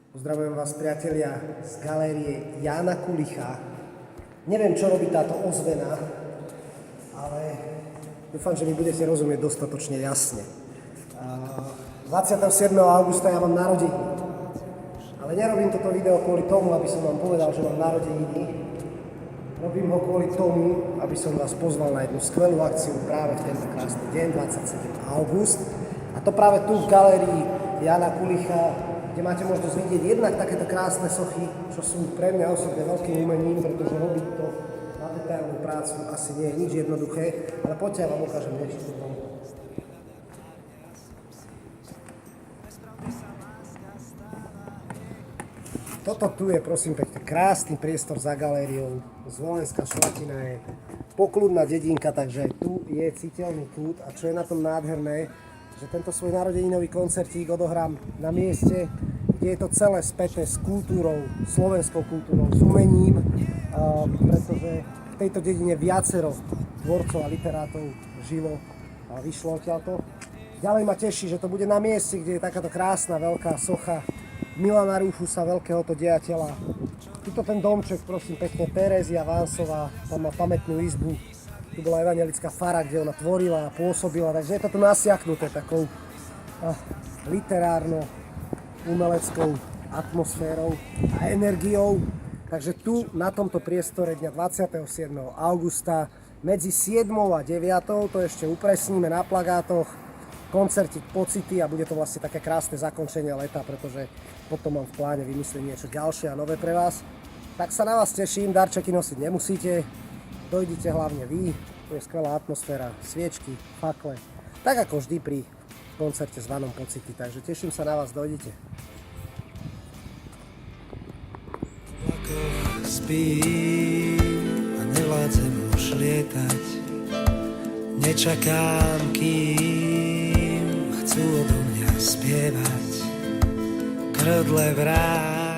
Pozdravujem vás, priatelia, z galérie Jána Kulicha. Neviem, čo robí táto ozvena, ale dúfam, že mi budete rozumieť dostatočne jasne. 27. augusta ja mám narodeniny. Ale nerobím toto video kvôli tomu, aby som vám povedal, že mám narodeniny. Robím ho kvôli tomu, aby som vás pozval na jednu skvelú akciu práve v tento krásny deň, 27. august. A to práve tu v galérii Jána Kulicha, kde máte možnosť vidieť jednak takéto krásne sochy, čo sú pre mňa osobne veľkým umením, pretože robiť to na detailnú prácu asi nie je nič jednoduché, ale poďte, ja vám ukážem niečo. Toto tu je, prosím pekne, krásny priestor za galériou. Zvolenská Šlatina je pokľudná dedinka, takže aj tu je citeľný kľud. A čo je na tom nádherné, že tento svoj narodeninový koncertík odohrám na mieste, kde je to celé späté s kultúrou, slovenskou kultúrou, s umením, pretože v tejto dedine viacero tvorcov a literátov žilo a vyšlo odtiaľto. Ďalej ma teší, že to bude na mieste, kde je takáto krásna veľká socha Milana Rúfusa, veľkéhoto dejateľa. Tuto ten domček, prosím pekne, Terézia Vánsová, tam má pamätnú izbu. Tu bola evanjelická fara, kde ona tvorila a pôsobila, takže je to tu nasiaknuté takou literárno-umeleckou atmosférou a energiou. Takže tu na tomto priestore dňa 27. augusta medzi 7. a 9. to ešte upresníme na plagátoch, koncertík Pocity a bude to vlastne také krásne zakončenie leta, pretože potom mám v pláne vymyslieť niečo ďalšie a nové pre vás. Tak sa na vás teším, darčeky nosiť nemusíte. Dojdite hlavne vy, tu je skvelá atmosféra, sviečky, fakle, tak ako vždy pri koncerte zvanom Pocity, takže teším sa na vás, dojdite. Spím a nevládzem už lietať, nečakám, kým chcú odo mňa spievať, krdle vrát.